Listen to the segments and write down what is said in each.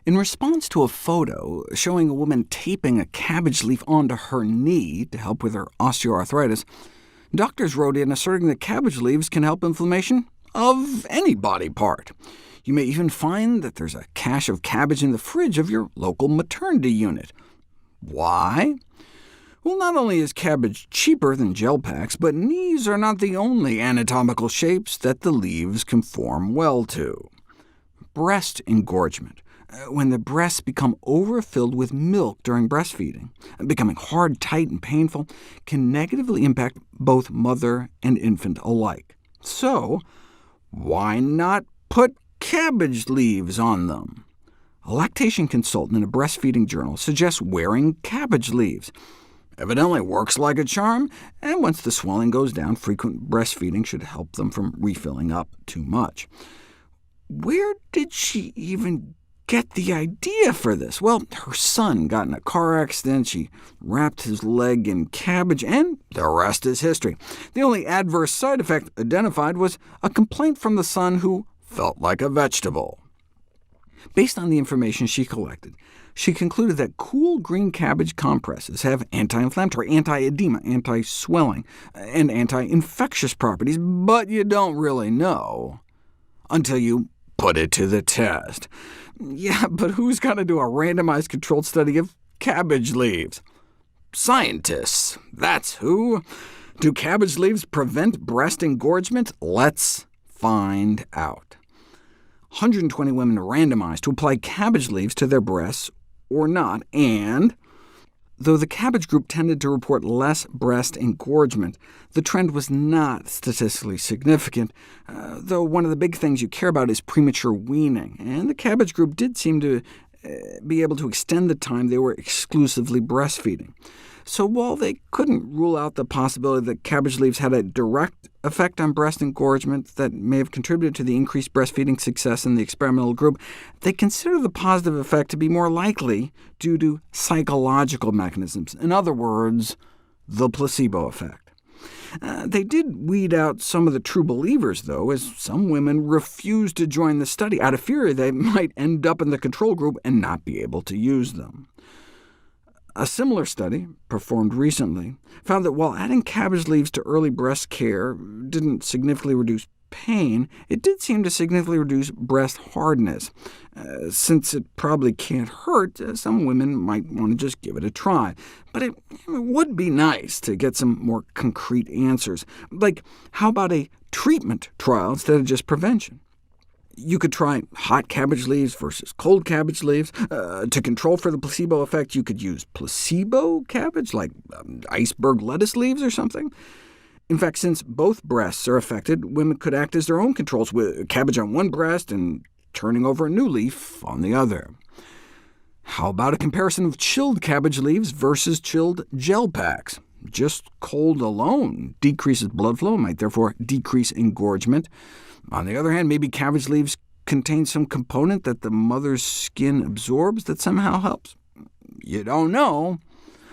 In response to a photo showing a woman taping a cabbage leaf onto her knee to help with her osteoarthritis, doctors wrote in asserting that cabbage leaves can help inflammation of any body part. You may even find that there's a cache of cabbage in the fridge of your local maternity unit. Why? Well, not only is cabbage cheaper than gel packs, but knees are not the only anatomical shapes that the leaves conform well to. Breast engorgement, when the breasts become overfilled with milk during breastfeeding, becoming hard, tight, and painful, can negatively impact both mother and infant alike. So, why not put cabbage leaves on them? A lactation consultant in a breastfeeding journal suggests wearing cabbage leaves. Evidently works like a charm, and once the swelling goes down, frequent breastfeeding should help them from refilling up too much. Where did she even get the idea for this? Well, her son got in a car accident, she wrapped his leg in cabbage, and the rest is history. The only adverse side effect identified was a complaint from the son who felt like a vegetable. Based on the information she collected, she concluded that cool green cabbage compresses have anti-inflammatory, anti-edema, anti-swelling, and anti-infectious properties, but you don't really know until you put it to the test. Yeah, but who's going to do a randomized controlled study of cabbage leaves? Scientists, that's who. Do cabbage leaves prevent breast engorgement? Let's find out. 120 women randomized to apply cabbage leaves to their breasts or not, and though the cabbage group tended to report less breast engorgement, the trend was not statistically significant, though one of the big things you care about is premature weaning, and the cabbage group did seem to be able to extend the time they were exclusively breastfeeding. So while they couldn't rule out the possibility that cabbage leaves had a direct effect on breast engorgement that may have contributed to the increased breastfeeding success in the experimental group, they consider the positive effect to be more likely due to psychological mechanisms. In other words, the placebo effect. They did weed out some of the true believers, though, as some women refused to join the study out of fear they might end up in the control group and not be able to use them. A similar study, performed recently, found that while adding cabbage leaves to early breast care didn't significantly reduce pain, it did seem to significantly reduce breast hardness. Since it probably can't hurt, some women might want to just give it a try. But it would be nice to get some more concrete answers, like how about a treatment trial instead of just prevention? You could try hot cabbage leaves versus cold cabbage leaves. To control for the placebo effect, you could use placebo cabbage, like iceberg lettuce leaves or something. In fact, since both breasts are affected, women could act as their own controls, with cabbage on one breast and turning over a new leaf on the other. How about a comparison of chilled cabbage leaves versus chilled gel packs? Just cold alone decreases blood flow, might therefore decrease engorgement. On the other hand, maybe cabbage leaves contain some component that the mother's skin absorbs that somehow helps. You don't know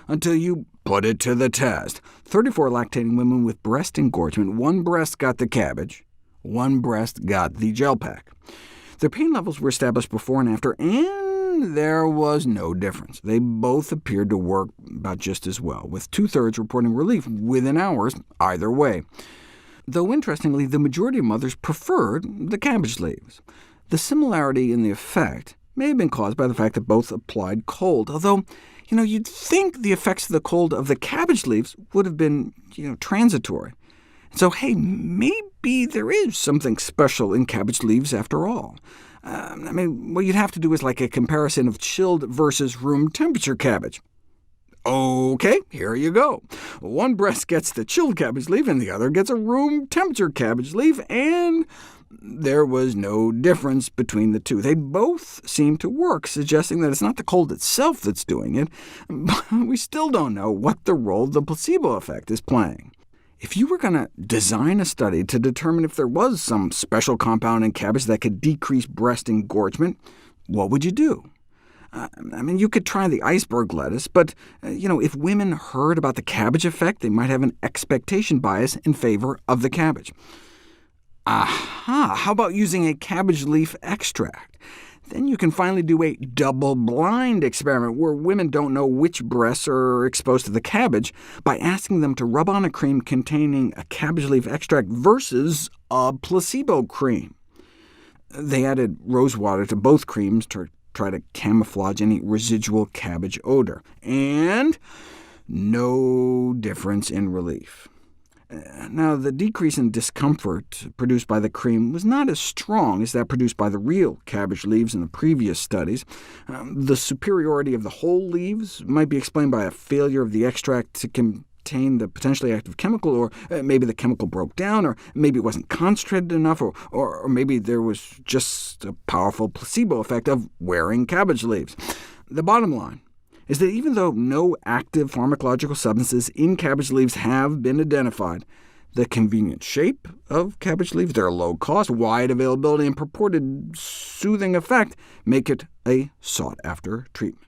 until you put it to the test. 34 lactating women with breast engorgement, one breast got the cabbage, one breast got the gel pack. Their pain levels were established before and after, and there was no difference. They both appeared to work about just as well, with 2/3 reporting relief within hours either way. Though interestingly, the majority of mothers preferred the cabbage leaves. The similarity in the effect may have been caused by the fact that both applied cold, although you'd think the effects of the cold of the cabbage leaves would have been transitory. So hey, maybe there is something special in cabbage leaves after all. What you'd have to do is like a comparison of chilled versus room temperature cabbage. OK, here you go. One breast gets the chilled cabbage leaf, and the other gets a room temperature cabbage leaf, and there was no difference between the two. They both seem to work, suggesting that it's not the cold itself that's doing it, but we still don't know what the role the placebo effect is playing. If you were going to design a study to determine if there was some special compound in cabbage that could decrease breast engorgement, what would you do? You could try the iceberg lettuce, but if women heard about the cabbage effect, they might have an expectation bias in favor of the cabbage. Aha! How about using a cabbage leaf extract? Then you can finally do a double-blind experiment where women don't know which breasts are exposed to the cabbage by asking them to rub on a cream containing a cabbage leaf extract versus a placebo cream. They added rose water to both creams to try to camouflage any residual cabbage odor, and no difference in relief. Now, the decrease in discomfort produced by the cream was not as strong as that produced by the real cabbage leaves in the previous studies. The superiority of the whole leaves might be explained by a failure of the extract to contain the potentially active chemical, or maybe the chemical broke down, or maybe it wasn't concentrated enough, or maybe there was just a powerful placebo effect of wearing cabbage leaves. The bottom line is that even though no active pharmacological substances in cabbage leaves have been identified, the convenient shape of cabbage leaves, their low cost, wide availability, and purported soothing effect make it a sought-after treatment.